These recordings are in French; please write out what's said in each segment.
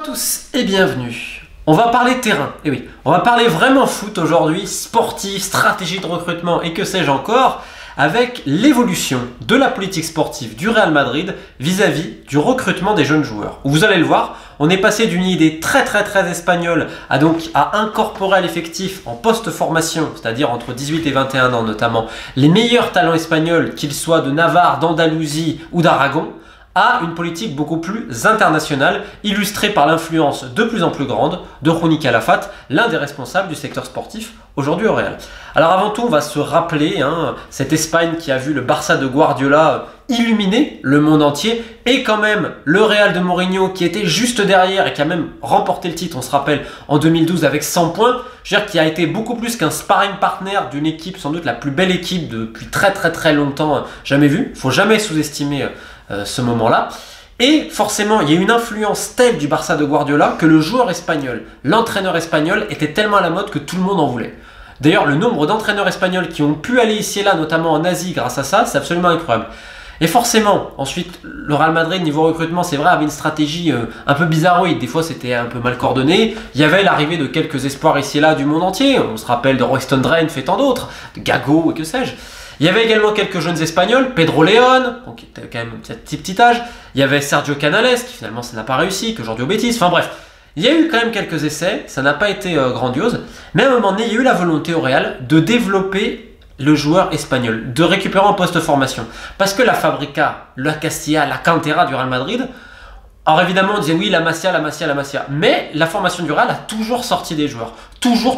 tous et bienvenue. On va parler terrain, et oui, on va parler vraiment foot aujourd'hui, sportif, stratégie de recrutement et que sais-je encore, avec l'évolution de la politique sportive du Real Madrid vis-à-vis du recrutement des jeunes joueurs. Vous allez le voir, on est passé d'une idée très espagnole à incorporer à l'effectif en post-formation, c'est-à-dire entre 18 et 21 ans notamment, les meilleurs talents espagnols, qu'ils soient de Navarre, d'Andalousie ou d'Aragon, à une politique beaucoup plus internationale, illustrée par l'influence de plus en plus grande de Juni Calafat, l'un des responsables du secteur sportif aujourd'hui au Real. Alors avant tout, on va se rappeler cette Espagne qui a vu le Barça de Guardiola illuminer le monde entier, et quand même le Real de Mourinho qui était juste derrière et qui a même remporté le titre, on se rappelle, en 2012 avec 100 points, je veux dire qui a été beaucoup plus qu'un sparring partner d'une équipe, sans doute la plus belle équipe depuis très longtemps jamais vue. Faut jamais sous-estimer ce moment-là. Et forcément, il y a une influence telle du Barça de Guardiola que le joueur espagnol, l'entraîneur espagnol était tellement à la mode que tout le monde en voulait. D'ailleurs, le nombre d'entraîneurs espagnols qui ont pu aller ici et là, notamment en Asie grâce à ça, c'est absolument incroyable. Et forcément, ensuite, le Real Madrid, niveau recrutement, c'est vrai, avait une stratégie un peu bizarroïde. Des fois, c'était un peu mal coordonné. Il y avait l'arrivée de quelques espoirs ici et là du monde entier. On se rappelle de Royston Drenthe et tant d'autres, de Gago et que sais-je. Il y avait également quelques jeunes espagnols, Pedro León, qui était quand même un petit âge. Il y avait Sergio Canales, qui finalement ça n'a pas réussi, que aujourd'hui au Betis. Enfin bref, il y a eu quand même quelques essais, ça n'a pas été grandiose. Mais à un moment donné, il y a eu la volonté au Real de développer le joueur espagnol, de récupérer en post-formation. Parce que la Fabrica, la Castilla, la Cantera du Real Madrid, alors évidemment on disait oui, la Masia. Mais la formation du Real a toujours sorti des joueurs. Toujours.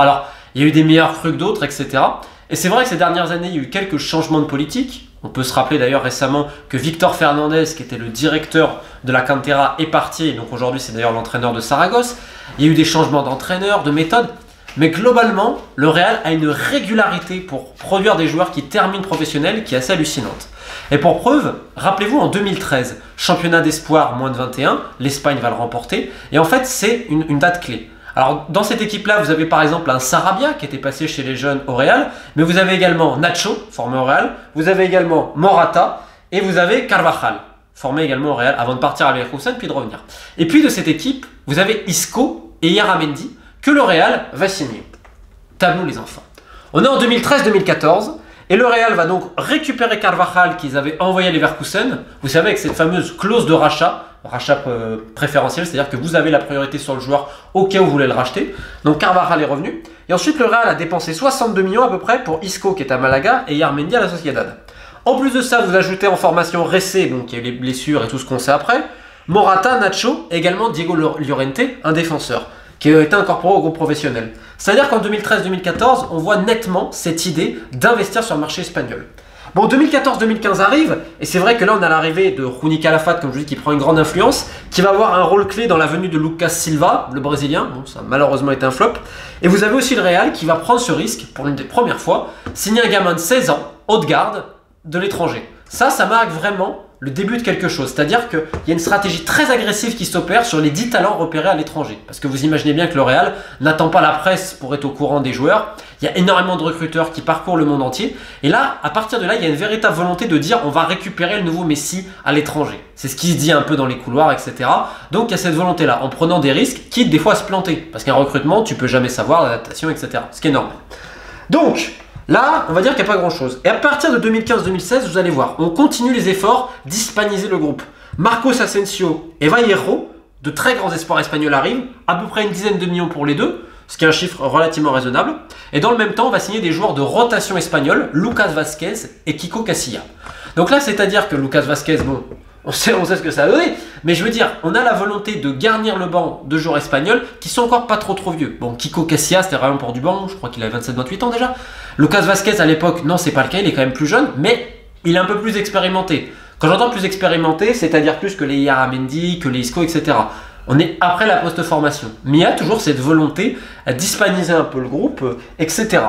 Alors, il y a eu des meilleurs crus que d'autres, etc. Et c'est vrai que ces dernières années, il y a eu quelques changements de politique. On peut se rappeler d'ailleurs récemment que Victor Fernandez, qui était le directeur de la Cantera, est parti. Et donc aujourd'hui, c'est d'ailleurs l'entraîneur de Saragosse. Il y a eu des changements d'entraîneur, de méthode. Mais globalement, le Real a une régularité pour produire des joueurs qui terminent professionnels qui est assez hallucinante. Et pour preuve, rappelez-vous en 2013, championnat d'espoir moins de 21, l'Espagne va le remporter. Et en fait, c'est une date clé. Alors dans cette équipe-là, vous avez par exemple un Sarabia qui était passé chez les jeunes au Real, mais vous avez également Nacho, formé au Real, vous avez également Morata, et vous avez Carvajal, formé également au Real, avant de partir à Leverkusen puis de revenir. Et puis de cette équipe, vous avez Isco et Yaramendi, que le Real va signer. Tableau les enfants. On est en 2013-2014, et le Real va donc récupérer Carvajal qu'ils avaient envoyé à Leverkusen, vous savez avec cette fameuse clause de rachat préférentiel, c'est-à-dire que vous avez la priorité sur le joueur au cas où vous voulez le racheter. Donc Carvajal est revenu. Et ensuite, le Real a dépensé 62 millions à peu près pour Isco qui est à Malaga et Yaramendi à la Sociedad. En plus de ça, vous ajoutez en formation Ressé, donc il y a eu les blessures et tout ce qu'on sait après, Morata, Nacho et également Diego Llorente, un défenseur, qui a été incorporé au groupe professionnel. C'est-à-dire qu'en 2013-2014, on voit nettement cette idée d'investir sur le marché espagnol. Bon, 2014-2015 arrive, et c'est vrai que là on a l'arrivée de Juni Calafat, comme je dis, qui prend une grande influence, qui va avoir un rôle clé dans la venue de Lucas Silva, le Brésilien, bon ça a malheureusement été un flop, et vous avez aussi le Real qui va prendre ce risque, pour l'une des premières fois, signer un gamin de 16 ans, haut de garde, de l'étranger. Ça marque vraiment le début de quelque chose, c'est-à-dire qu'il y a une stratégie très agressive qui s'opère sur les 10 talents repérés à l'étranger. Parce que vous imaginez bien que le Real n'attend pas la presse pour être au courant des joueurs, il y a énormément de recruteurs qui parcourent le monde entier, et là, à partir de là, il y a une véritable volonté de dire on va récupérer le nouveau Messi à l'étranger. C'est ce qui se dit un peu dans les couloirs, etc. Donc il y a cette volonté-là, en prenant des risques, quitte des fois à se planter, parce qu'un recrutement, tu peux jamais savoir l'adaptation, etc. Ce qui est normal. Donc, là, on va dire qu'il n'y a pas grand-chose. Et à partir de 2015-2016, vous allez voir, on continue les efforts d'hispaniser le groupe. Marcos Asensio et Vallejo, de très grands espoirs espagnols arrivent, à peu près une dizaine de millions pour les deux, ce qui est un chiffre relativement raisonnable. Et dans le même temps, on va signer des joueurs de rotation espagnole, Lucas Vázquez et Kiko Casilla. Donc là, c'est-à-dire que Lucas Vázquez, bon, on sait ce que ça a donné, mais je veux dire, on a la volonté de garnir le banc de joueurs espagnols qui sont encore pas trop vieux. Bon, Kiko Casilla, c'était vraiment pour du banc, je crois qu'il avait 27-28 ans déjà. Lucas Vázquez à l'époque, non, c'est pas le cas, il est quand même plus jeune, mais il est un peu plus expérimenté. Quand j'entends plus expérimenté, c'est-à-dire plus que les Yaramendi, que les Isco, etc. On est après la post-formation. Mais il y a toujours cette volonté d'hispaniser un peu le groupe, etc.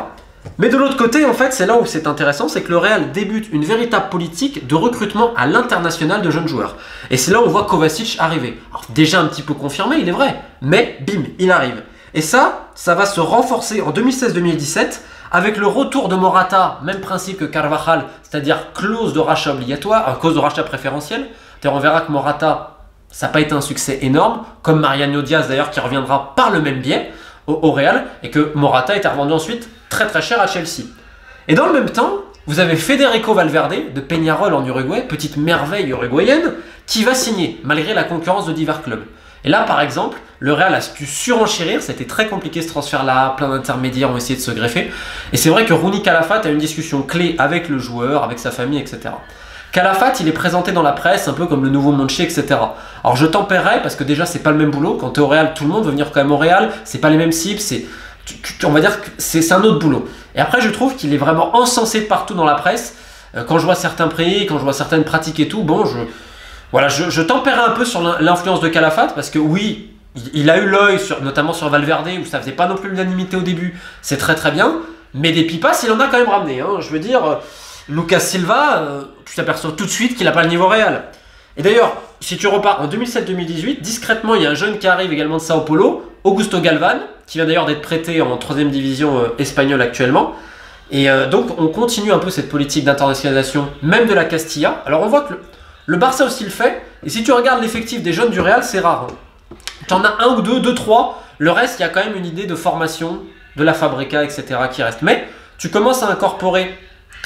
Mais de l'autre côté, en fait, c'est là où c'est intéressant, c'est que le Real débute une véritable politique de recrutement à l'international de jeunes joueurs. Et c'est là où on voit Kovacic arriver. Alors, déjà un petit peu confirmé, il est vrai, mais bim, il arrive. Et ça va se renforcer en 2016-2017 avec le retour de Morata, même principe que Carvajal, c'est-à-dire clause de rachat obligatoire, clause de rachat préférentiel. On verra que Morata, ça n'a pas été un succès énorme, comme Mariano Diaz d'ailleurs qui reviendra par le même biais au Real, et que Morata a été revendu ensuite très très cher à Chelsea. Et dans le même temps, vous avez Federico Valverde de Peñarol en Uruguay, petite merveille uruguayenne, qui va signer malgré la concurrence de divers clubs. Et là par exemple, le Real a pu surenchérir, c'était très compliqué ce transfert-là, plein d'intermédiaires ont essayé de se greffer. Et c'est vrai que Rouni Calafat a une discussion clé avec le joueur, avec sa famille, etc. Calafat, il est présenté dans la presse un peu comme le nouveau Monchi, etc. Alors je tempérerai parce que déjà c'est pas le même boulot. Quand tu es au Real, tout le monde veut venir quand même au Real, c'est pas les mêmes cibles, on va dire que c'est un autre boulot. Et après je trouve qu'il est vraiment encensé partout dans la presse. Quand je vois certains prix, quand je vois certaines pratiques et tout, bon, je tempérais un peu sur l'influence de Calafat parce que oui, il a eu l'œil, notamment sur Valverde, où ça faisait pas non plus l'unanimité au début, c'est très très bien, mais des pipas, il en a quand même ramené. Hein. Je veux dire, Lucas Silva, tu t'aperçois tout de suite qu'il n'a pas le niveau réel. Et d'ailleurs, si tu repars en 2007-2018, discrètement, il y a un jeune qui arrive également de Sao Paulo, Augusto Galvan, qui vient d'ailleurs d'être prêté en 3e division espagnole actuellement. Et donc, on continue un peu cette politique d'internationalisation, même de la Castilla. Alors, on voit que le Barça aussi le fait, et si tu regardes l'effectif des jeunes du Real, c'est rare. Hein. Tu en as un ou deux, trois. Le reste, il y a quand même une idée de formation, de la fabrica, etc. qui reste. Mais tu commences à incorporer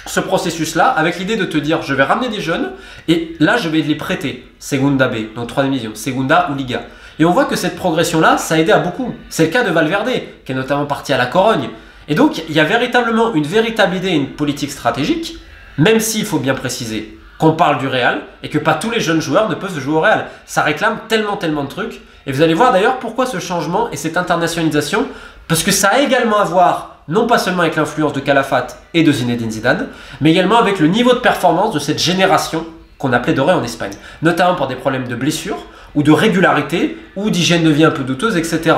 ce processus-là avec l'idée de te dire je vais ramener des jeunes et là je vais les prêter. Segunda B, donc 3e division, Segunda ou Liga. Et on voit que cette progression-là, ça a aidé à beaucoup. C'est le cas de Valverde, qui est notamment parti à la Corogne. Et donc, il y a véritablement une véritable idée et une politique stratégique, même s'il faut bien préciser qu'on parle du Real et que pas tous les jeunes joueurs ne peuvent jouer au Real. Ça réclame tellement de trucs. Et vous allez voir d'ailleurs pourquoi ce changement et cette internationalisation, parce que ça a également à voir non pas seulement avec l'influence de Calafat et de Zinedine Zidane, mais également avec le niveau de performance de cette génération qu'on appelait dorée en Espagne, notamment pour des problèmes de blessures ou de régularité ou d'hygiène de vie un peu douteuse, etc.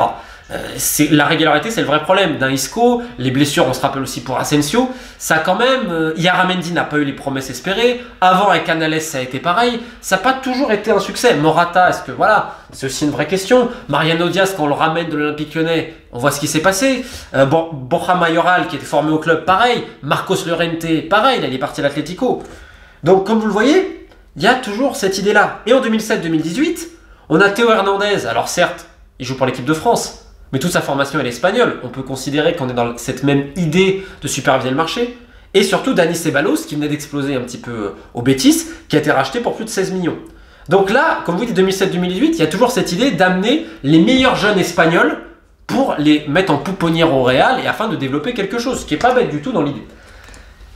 La régularité, c'est le vrai problème d'un Isco. Les blessures, on se rappelle aussi pour Asensio. Ça quand même, Yaramendi n'a pas eu les promesses espérées. Avant, avec Canales, ça a été pareil. Ça n'a pas toujours été un succès. Morata, est-ce que voilà, c'est aussi une vraie question. Mariano Diaz, quand on le ramène de l'Olympique Lyonnais, on voit ce qui s'est passé. Borja Mayoral, qui était formé au club, pareil. Marcos Llorente, pareil, il est parti à l'Atlético. Donc, comme vous le voyez, il y a toujours cette idée-là. Et en 2007-2018, on a Théo Hernandez. Alors certes, il joue pour l'équipe de France. Mais toute sa formation elle est espagnole. On peut considérer qu'on est dans cette même idée de superviser le marché. Et surtout Dani Ceballos qui venait d'exploser un petit peu au Betis, qui a été racheté pour plus de 16 millions. Donc là, comme vous dites 2007-2018, il y a toujours cette idée d'amener les meilleurs jeunes espagnols pour les mettre en pouponnière au Real et afin de développer quelque chose, ce qui n'est pas bête du tout dans l'idée.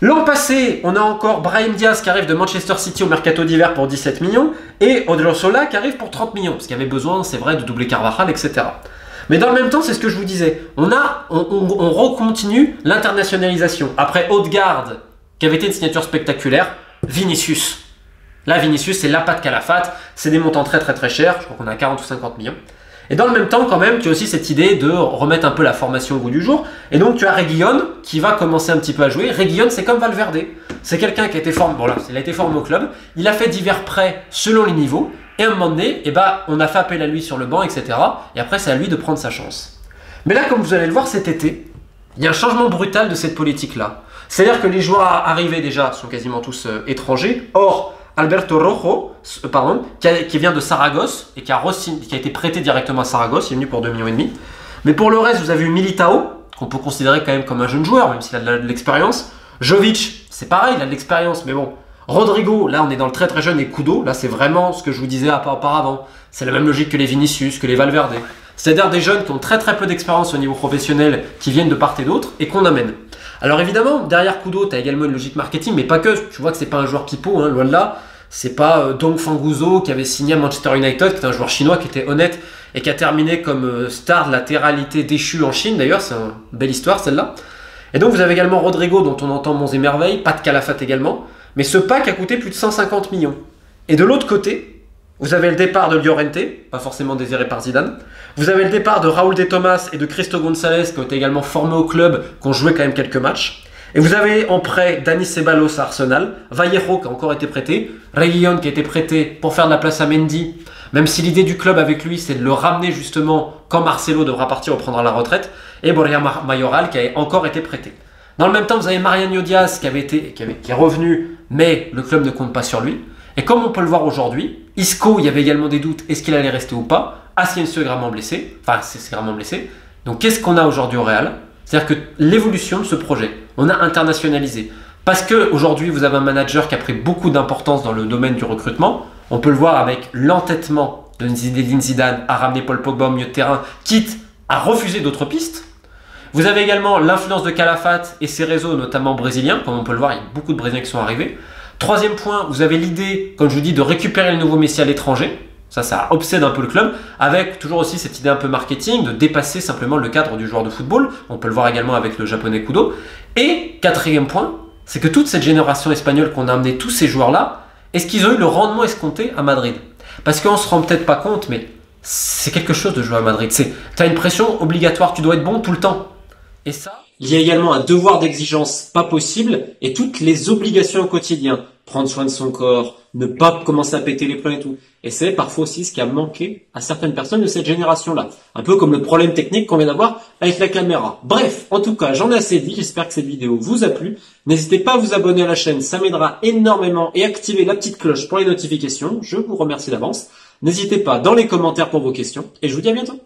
L'an passé, on a encore Brahim Diaz qui arrive de Manchester City au mercato d'hiver pour 17 millions et Odriozola qui arrive pour 30 millions, parce qu'il y avait besoin, c'est vrai, de doubler Carvajal, etc. Mais dans le même temps, c'est ce que je vous disais, on recontinue l'internationalisation. Après Odegaard, qui avait été une signature spectaculaire, Vinicius. Là, Vinicius, c'est l'appât de Calafat, c'est des montants très chers, je crois qu'on a 40 ou 50 millions. Et dans le même temps, quand même, tu as aussi cette idée de remettre un peu la formation au goût du jour. Et donc, tu as Reguilón qui va commencer un petit peu à jouer. Reguilón, c'est comme Valverde. C'est quelqu'un qui a été formé, bon là, il a été formé au club. Il a fait divers prêts selon les niveaux. Et à un moment donné, on a fait appel à lui sur le banc, etc. Et après, c'est à lui de prendre sa chance. Mais là, comme vous allez le voir cet été, il y a un changement brutal de cette politique-là. C'est-à-dire que les joueurs arrivés déjà sont quasiment tous étrangers. Or, Alberto Rojo, qui vient de Saragosse et qui a été prêté directement à Saragosse, il est venu pour 2,5 millions. Mais pour le reste, vous avez eu Militao, qu'on peut considérer quand même comme un jeune joueur, même s'il a de l'expérience. Jovic, c'est pareil, il a de l'expérience, mais bon. Rodrigo, là on est dans le très jeune, et Kudo, là c'est vraiment ce que je vous disais auparavant. C'est la même logique que les Vinicius, que les Valverde. C'est-à-dire des jeunes qui ont très peu d'expérience au niveau professionnel, qui viennent de part et d'autre, et qu'on amène. Alors évidemment, derrière Kudo, tu as également une logique marketing, mais pas que. Tu vois que c'est pas un joueur pipeau, hein, loin de là. C'est pas Dong Fanguzo qui avait signé à Manchester United, qui était un joueur chinois qui était honnête et qui a terminé comme star de latéralité déchue en Chine. D'ailleurs, c'est une belle histoire celle-là. Et donc vous avez également Rodrigo, dont on entend monts et merveilles, pas de Calafat également. Mais ce pack a coûté plus de 150 millions. Et de l'autre côté, vous avez le départ de Llorente, pas forcément désiré par Zidane. Vous avez le départ de Raúl de Tomás et de Cristo González, qui ont été également formés au club, qui ont joué quand même quelques matchs. Et vous avez en prêt Dani Ceballos à Arsenal, Vallejo qui a encore été prêté, Reguilón qui a été prêté pour faire de la place à Mendy, même si l'idée du club avec lui c'est de le ramener justement quand Marcelo devra partir ou prendra la retraite, et Borja Mayoral qui a encore été prêté. Dans le même temps, vous avez Mariano Diaz qui est revenu, mais le club ne compte pas sur lui. Et comme on peut le voir aujourd'hui, Isco, il y avait également des doutes, est-ce qu'il allait rester ou pas? Asensio est gravement blessé, c'est gravement blessé. Donc qu'est-ce qu'on a aujourd'hui au Real? C'est-à-dire que l'évolution de ce projet, on a internationalisé. Parce qu'aujourd'hui, vous avez un manager qui a pris beaucoup d'importance dans le domaine du recrutement. On peut le voir avec l'entêtement de Zinedine Zidane à ramener Paul Pogba au milieu de terrain, quitte à refuser d'autres pistes. Vous avez également l'influence de Calafat et ses réseaux, notamment brésiliens. Comme on peut le voir, il y a beaucoup de Brésiliens qui sont arrivés. Troisième point, vous avez l'idée, comme je vous dis, de récupérer le nouveau Messi à l'étranger. Ça obsède un peu le club, avec toujours aussi cette idée un peu marketing, de dépasser simplement le cadre du joueur de football. On peut le voir également avec le japonais Kudo. Et quatrième point, c'est que toute cette génération espagnole qu'on a amené, tous ces joueurs-là, est-ce qu'ils ont eu le rendement escompté à Madrid? Parce qu'on se rend peut-être pas compte, mais c'est quelque chose de jouer à Madrid. Tu as une pression obligatoire, tu dois être bon tout le temps. Et ça, il y a également un devoir d'exigence pas possible et toutes les obligations au quotidien. Prendre soin de son corps, ne pas commencer à péter les plombs et tout. Et c'est parfois aussi ce qui a manqué à certaines personnes de cette génération-là. Un peu comme le problème technique qu'on vient d'avoir avec la caméra. Bref, en tout cas, j'en ai assez dit. J'espère que cette vidéo vous a plu. N'hésitez pas à vous abonner à la chaîne, ça m'aidera énormément. Et activer la petite cloche pour les notifications. Je vous remercie d'avance. N'hésitez pas dans les commentaires pour vos questions. Et je vous dis à bientôt.